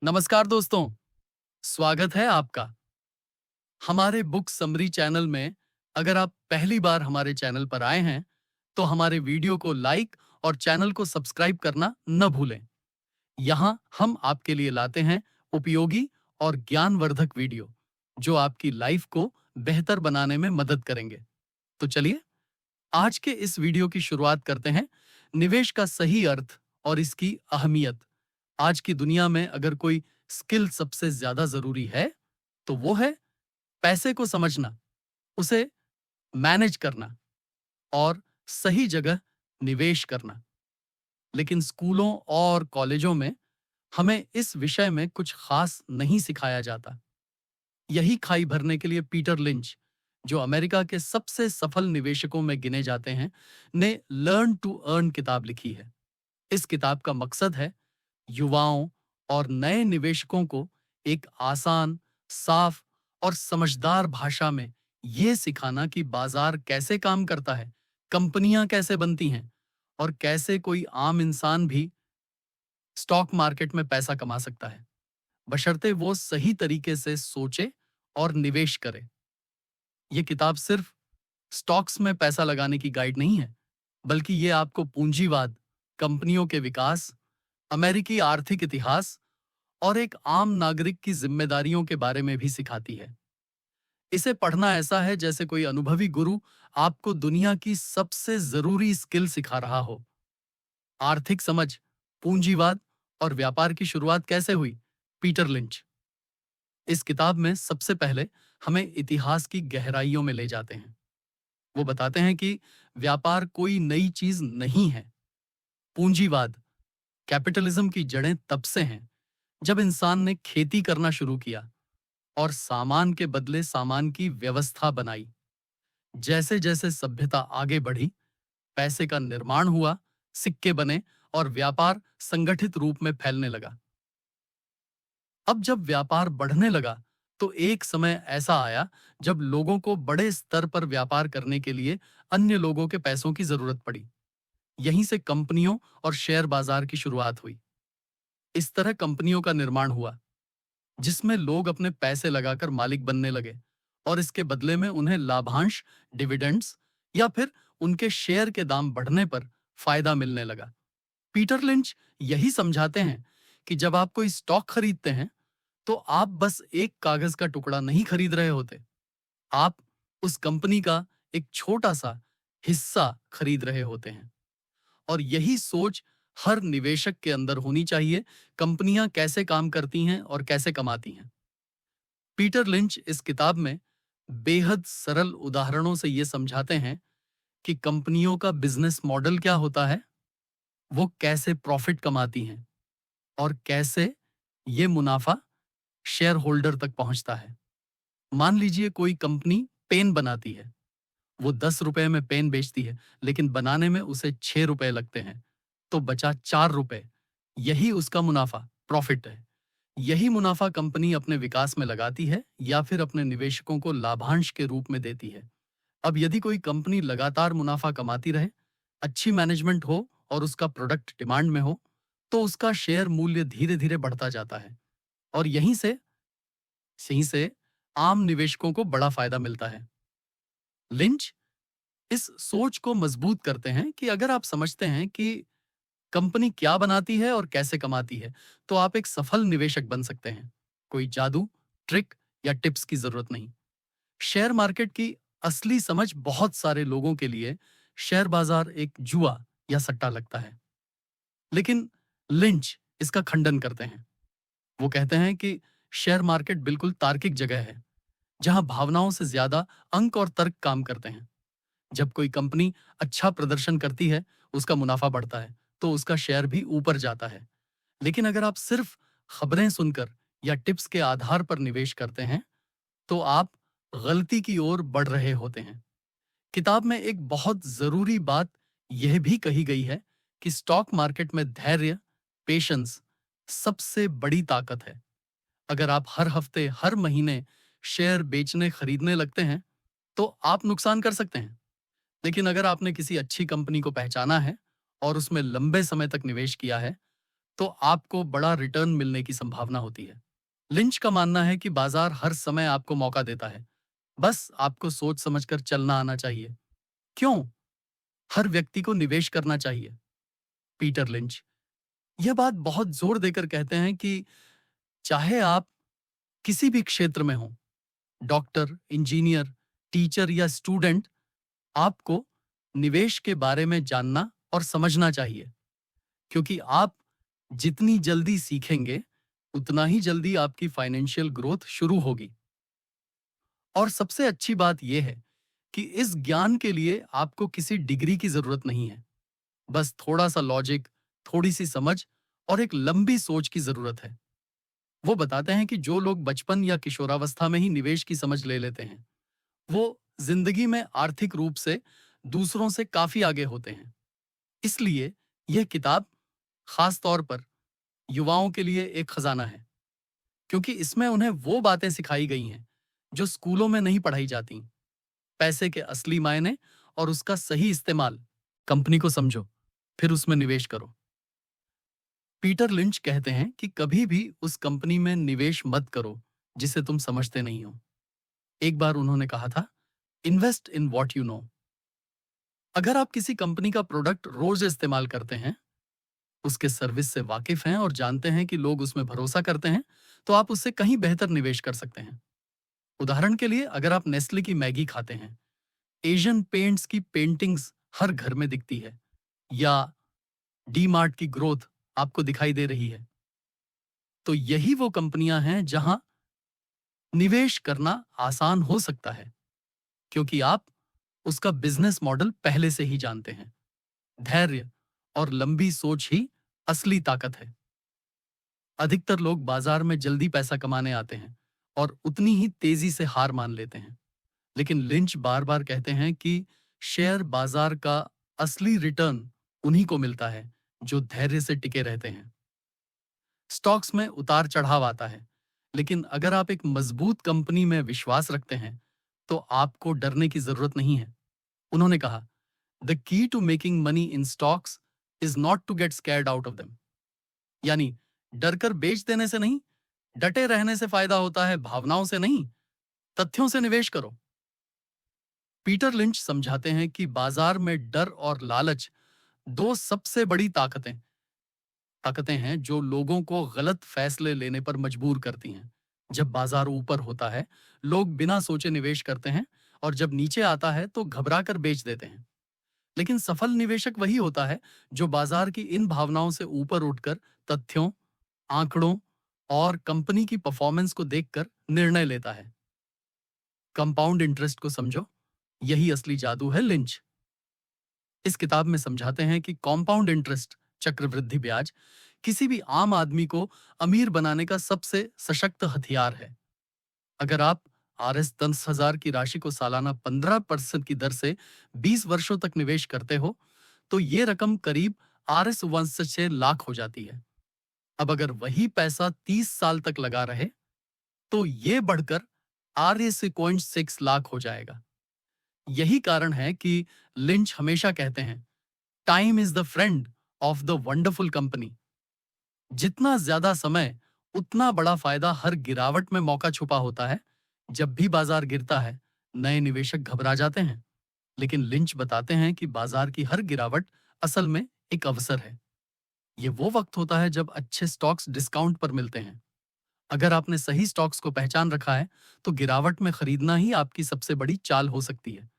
नमस्कार दोस्तों, स्वागत है आपका। हमारे बुक समरी चैनल में अगर आप पहली बार हमारे चैनल पर आए हैं, तो हमारे वीडियो को लाइक और चैनल को सब्सक्राइब करना न भूलें। यहाँ हम आपके लिए लाते हैं उपयोगी और ज्ञानवर्धक वीडियो, जो आपकी लाइफ को बेहतर बनाने में मदद करेंगे। तो चलिए, आज के इस वीडियो की शुरुआत करते हैं। निवेश का सही अर्थ और इसकी अहमियत। आज की दुनिया में अगर कोई स्किल सबसे ज्यादा जरूरी है, तो वो है पैसे को समझना, उसे मैनेज करना और सही जगह निवेश करना। लेकिन स्कूलों और कॉलेजों में हमें इस विषय में कुछ खास नहीं सिखाया जाता। यही खाई भरने के लिए पीटर लिंच, जो अमेरिका के सबसे सफल निवेशकों में गिने जाते हैं, ने लर्न टू अर्न किताब लिखी है। इस किताब का मकसद है युवाओं और नए निवेशकों को एक आसान, साफ और समझदार भाषा में यह सिखाना कि बाजार कैसे काम करता है, कंपनियां कैसे बनती हैं और कैसे कोई आम इंसान भी स्टॉक मार्केट में पैसा कमा सकता है, बशर्ते वो सही तरीके से सोचे और निवेश करे। ये किताब सिर्फ स्टॉक्स में पैसा लगाने की गाइड नहीं है, बल्कि ये आपको पूंजीवाद, कंपनियों के विकास, अमेरिकी आर्थिक इतिहास और एक आम नागरिक की जिम्मेदारियों के बारे में भी सिखाती है। इसे पढ़ना ऐसा है जैसे कोई अनुभवी गुरु आपको दुनिया की सबसे जरूरी स्किल सिखा रहा हो। आर्थिक समझ, पूंजीवाद और व्यापार की शुरुआत कैसे हुई? पीटर लिंच इस किताब में सबसे पहले हमें इतिहास की गहराइयों में ले जाते हैं। वो बताते हैं कि व्यापार कोई नई चीज नहीं है। पूंजीवाद, कैपिटलिज्म की जड़ें तब से हैं जब इंसान ने खेती करना शुरू किया और सामान के बदले सामान की व्यवस्था बनाई। जैसे जैसे सभ्यता आगे बढ़ी, पैसे का निर्माण हुआ, सिक्के बने और व्यापार संगठित रूप में फैलने लगा। अब जब व्यापार बढ़ने लगा, तो एक समय ऐसा आया जब लोगों को बड़े स्तर पर व्यापार करने के लिए अन्य लोगों के पैसों की जरूरत पड़ी। यहीं से कंपनियों और शेयर बाजार की शुरुआत हुई। इस तरह कंपनियों का निर्माण हुआ, जिसमें लोग अपने पैसे लगाकर मालिक बनने लगे और इसके बदले में उन्हें लाभांश, डिविडेंड्स या फिर उनके शेयर के दाम बढ़ने पर फायदा मिलने लगा। पीटर लिंच यही समझाते हैं कि जब आप कोई स्टॉक खरीदते हैं, तो आप बस एक कागज का टुकड़ा नहीं खरीद रहे होते। आप उस कंपनी का एक छोटा सा हिस्सा खरीद रहे होते हैं। और यही सोच हर निवेशक के अंदर होनी चाहिए। कंपनियां कैसे काम करती हैं और कैसे कमाती हैं। पीटर लिंच इस किताब में बेहद सरल उदाहरणों से ये समझाते हैं कि कंपनियों का बिजनेस मॉडल क्या होता है, वो कैसे प्रॉफिट कमाती हैं और कैसे ये मुनाफा शेयर होल्डर तक पहुंचता है। मान लीजिए कोई कंपनी पेन बनाती है। वो 10 रुपए में पेन बेचती है, लेकिन बनाने में उसे 6 रुपए लगते हैं, तो बचा 4 रुपए। यही उसका मुनाफा, प्रॉफिट है। यही मुनाफा कंपनी अपने विकास में लगाती है या फिर अपने निवेशकों को लाभांश के रूप में देती है। अब यदि कोई कंपनी लगातार मुनाफा कमाती रहे, अच्छी मैनेजमेंट हो और उसका प्रोडक्ट डिमांड में हो, तो उसका शेयर मूल्य धीरे धीरे बढ़ता जाता है और यहीं से आम निवेशकों को बड़ा फायदा मिलता है। लिंच इस सोच को मजबूत करते हैं कि अगर आप समझते हैं कि कंपनी क्या बनाती है और कैसे कमाती है, तो आप एक सफल निवेशक बन सकते हैं। कोई जादू, ट्रिक या टिप्स की जरूरत नहीं। शेयर मार्केट की असली समझ बहुत सारे लोगों के लिए शेयर बाजार एक जुआ या सट्टा लगता है। लेकिन लिंच इसका खंडन करते हैं। वो कहते हैं कि शेयर मार्केट बिल्कुल तार्किक जगह है, जहां भावनाओं से ज्यादा अंक और तर्क काम करते हैं। जब कोई कंपनी अच्छा प्रदर्शन करती है, उसका मुनाफा बढ़ता है, तो उसका शेयर भी ऊपर जाता है। लेकिन अगर आप सिर्फ खबरें सुनकर या टिप्स के आधार पर निवेश करते हैं, तो आप गलती की ओर बढ़ रहे होते हैं। किताब में एक बहुत जरूरी बात यह भी कही गई है कि स्टॉक मार्केट में धैर्य, पेशेंस सबसे बड़ी ताकत है। अगर आप हर हफ्ते, हर महीने शेयर बेचने खरीदने लगते हैं, तो आप नुकसान कर सकते हैं। लेकिन अगर आपने किसी अच्छी कंपनी को पहचाना है और उसमें लंबे समय तक निवेश किया है, तो आपको बड़ा रिटर्न मिलने की संभावना होती है। लिंच का मानना है कि बाजार हर समय आपको मौका देता है, बस आपको सोच समझकर चलना आना चाहिए। क्यों हर व्यक्ति को निवेश करना चाहिए? पीटर लिंच यह बात बहुत जोर देकर कहते हैं कि चाहे आप किसी भी क्षेत्र में हो, डॉक्टर, इंजीनियर, टीचर या स्टूडेंट, आपको निवेश के बारे में जानना और समझना चाहिए, क्योंकि आप जितनी जल्दी सीखेंगे, उतना ही जल्दी आपकी फाइनेंशियल ग्रोथ शुरू होगी। और सबसे अच्छी बात यह है कि इस ज्ञान के लिए आपको किसी डिग्री की जरूरत नहीं है। बस थोड़ा सा लॉजिक, थोड़ी सी समझ और एक लंबी सोच की जरूरत है। वो बताते हैं कि जो लोग बचपन या किशोरावस्था में ही निवेश की समझ ले लेते हैं, वो जिंदगी में आर्थिक रूप से दूसरों से काफी आगे होते हैं। इसलिए यह किताब खास तौर पर युवाओं के लिए एक खजाना है, क्योंकि इसमें उन्हें वो बातें सिखाई गई हैं जो स्कूलों में नहीं पढ़ाई जाती। पैसे के असली मायने और उसका सही इस्तेमाल। कंपनी को समझो, फिर उसमें निवेश करो। पीटर लिंच कहते हैं कि कभी भी उस कंपनी में निवेश मत करो जिसे तुम समझते नहीं हो। एक बार उन्होंने कहा था, invest in what you know. अगर आप किसी कंपनी का प्रोडक्ट रोज इस्तेमाल करते हैं, उसके सर्विस से वाकिफ हैं और जानते हैं कि लोग उसमें भरोसा करते हैं, तो आप उससे कहीं बेहतर निवेश कर सकते हैं। उदाहरण के लिए, अगर आप नेस्ले की मैगी खाते हैं, एशियन पेंट्स की पेंटिंग्स हर घर में दिखती है, या डी मार्ट की ग्रोथ आपको दिखाई दे रही है, तो यही वो कंपनियां हैं जहां निवेश करना आसान हो सकता है, क्योंकि आप उसका बिजनेस मॉडल पहले से ही जानते हैं। धैर्य और लंबी सोच ही असली ताकत है। अधिकतर लोग बाजार में जल्दी पैसा कमाने आते हैं और उतनी ही तेजी से हार मान लेते हैं। लेकिन लिंच बार बार कहते हैं कि शेयर बाजार का असली रिटर्न उन्हीं को मिलता है जो धैर्य से टिके रहते हैं। स्टॉक्स में उतार चढ़ाव आता है, लेकिन अगर आप एक मजबूत कंपनी में विश्वास रखते हैं, तो आपको डरने की जरूरत नहीं है। उन्होंने कहा, the key to making money in stocks is not to get scared out of them. यानी डरकर बेच देने से नहीं, डटे रहने से फायदा होता है, भावनाओं से नहीं, तथ्यों से निवेश करो। पीटर लिंच समझाते हैं कि बाजार में डर और लालच दो सबसे बड़ी ताकतें ताकतें हैं जो लोगों को गलत फैसले लेने पर मजबूर करती हैं। जब बाजार ऊपर होता है, लोग बिना सोचे निवेश करते हैं, और जब नीचे आता है तो घबराकर बेच देते हैं। लेकिन सफल निवेशक वही होता है जो बाजार की इन भावनाओं से ऊपर उठकर तथ्यों, आंकड़ों और कंपनी की परफॉर्मेंस को देखकर निर्णय लेता है। कंपाउंड इंटरेस्ट को समझो, यही असली जादू है। लिंच इस किताब में समझाते हैं कि कंपाउंड इंटरेस्ट, चक्रवृद्धि ब्याज, किसी भी आम आदमी को अमीर बनाने का सबसे सशक्त हथियार है। अगर आप RS 10,000 की राशि को सालाना 15% की दर से 20 वर्षों तक निवेश करते हो, तो ये रकम करीब RS 1.6 लाख हो जाती है। अब अगर वही पैसा 30 साल तक लगा रहे, तो ये बढ़कर RS 6 लाख हो जाएगा। यही कारण है कि लिंच हमेशा कहते हैं, time is the friend of the wonderful company. जितना ज्यादा समय, उतना बड़ा फायदा। हर गिरावट में मौका छुपा होता है। जब भी बाजार गिरता है, नए निवेशक घबरा जाते हैं, लेकिन लिंच बताते हैं कि बाजार की हर गिरावट असल में एक अवसर है। ये वो वक्त होता है जब अच्छे स्टॉक्स डिस्काउंट पर मिलते हैं। अगर आपने सही स्टॉक्स को पहचान रखा है, तो गिरावट में खरीदना ही आपकी सबसे बड़ी चाल हो सकती है।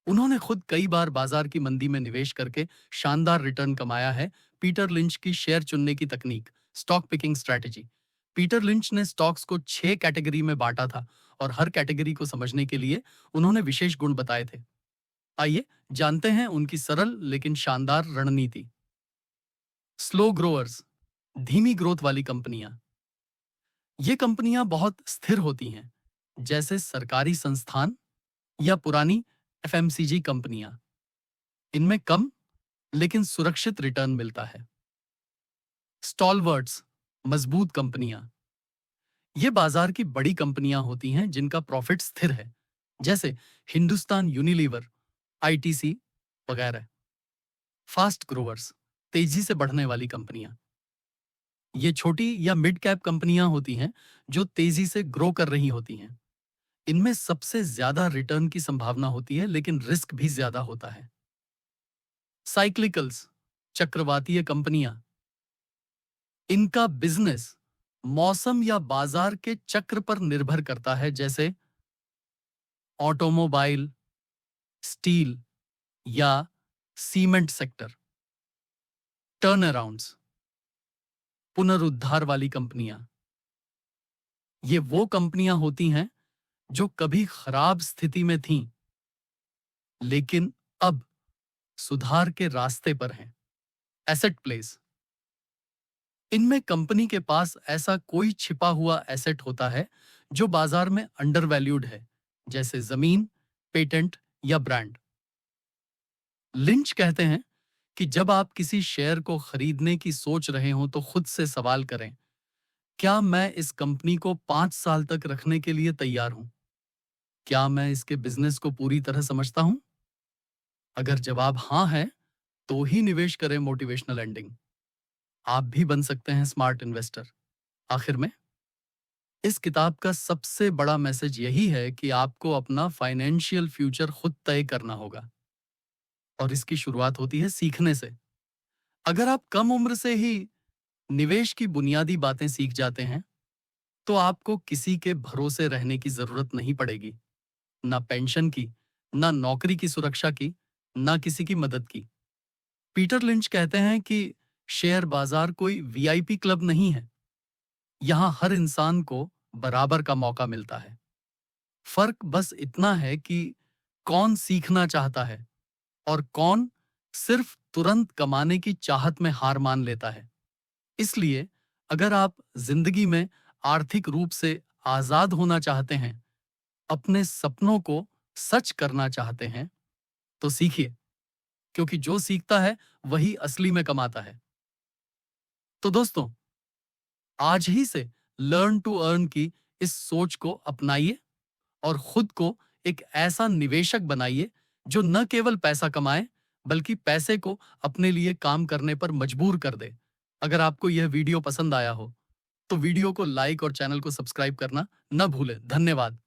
उन्होंने खुद कई बार बाजार की मंदी में निवेश करके शानदार रिटर्न कमाया है। पीटर लिंच की शेयर चुनने की तकनीक, stock picking strategy. Peter lynch ने स्टॉक्स को 6 कैटेगरी में बांटा था, और हर कैटेगरी को समझने के लिए उन्होंने विशेष गुण बताए थे। आइए जानते हैं उनकी सरल लेकिन शानदार रणनीति। स्लो ग्रोअर्स, धीमी ग्रोथ वाली कंपनियां। ये कंपनियां बहुत स्थिर होती हैं, जैसे सरकारी संस्थान या पुरानी FMCG कंपनियां। इनमें कम लेकिन सुरक्षित रिटर्न मिलता है। स्टॉलवर्ट्स, मजबूत कंपनियां। ये बाजार की बड़ी कंपनियां होती हैं जिनका प्रॉफिट स्थिर है, जैसे हिंदुस्तान यूनिलीवर, ITC वगैरह। फास्ट ग्रोवर्स, तेजी से बढ़ने वाली कंपनियां। ये छोटी या मिड कैप कंपनियां होती हैं जो तेजी से ग्रो कर रही होती हैं। इनमें सबसे ज्यादा रिटर्न की संभावना होती है, लेकिन रिस्क भी ज्यादा होता है। साइक्लिकल्स, चक्रवातीय कंपनियां, इनका बिजनेस मौसम या बाजार के चक्र पर निर्भर करता है, जैसे ऑटोमोबाइल, स्टील या सीमेंट सेक्टर। टर्न अराउंड्स, पुनरुद्धार वाली कंपनियां, ये वो कंपनियां होती हैं जो कभी खराब स्थिति में थीं, लेकिन अब सुधार के रास्ते पर हैं। एसेट प्लेस, इनमें कंपनी के पास ऐसा कोई छिपा हुआ एसेट होता है जो बाजार में अंडर वैल्यूड है, जैसे जमीन, पेटेंट या ब्रांड। लिंच कहते हैं कि जब आप किसी शेयर को खरीदने की सोच रहे हो तो खुद से सवाल करें, क्या मैं इस कंपनी को 5 साल तक रखने के लिए तैयार हूं? क्या मैं इसके बिजनेस को पूरी तरह समझता हूं? अगर जवाब हाँ है, तो ही निवेश करें। मोटिवेशनल एंडिंग, आप भी बन सकते हैं स्मार्ट इन्वेस्टर। आखिर में, इस किताब का सबसे बड़ा मैसेज यही है कि आपको अपना फाइनेंशियल फ्यूचर खुद तय करना होगा, और इसकी शुरुआत होती है सीखने से। अगर आप कम उम्र से ही निवेश की बुनियादी बातें सीख जाते हैं, तो आपको किसी के भरोसे रहने की जरूरत नहीं पड़ेगी। ना पेंशन की, ना नौकरी की सुरक्षा की, ना किसी की मदद की। पीटर लिंच कहते हैं कि शेयर बाजार कोई वीआईपी क्लब नहीं है। यहां हर इंसान को बराबर का मौका मिलता है। फर्क बस इतना है कि कौन सीखना चाहता है और कौन सिर्फ तुरंत कमाने की चाहत में हार मान लेता है। इसलिए अगर आप जिंदगी में आर्थिक रूप से आजाद होना चाहते हैं, अपने सपनों को सच करना चाहते हैं, तो सीखिए, क्योंकि जो सीखता है वही असली में कमाता है। तो दोस्तों, आज ही से लर्न टू अर्न की इस सोच को अपनाइए और खुद को एक ऐसा निवेशक बनाइए जो न केवल पैसा कमाए, बल्कि पैसे को अपने लिए काम करने पर मजबूर कर दे। अगर आपको यह वीडियो पसंद आया हो, तो वीडियो को लाइक और चैनल को सब्सक्राइब करना न भूलें। धन्यवाद।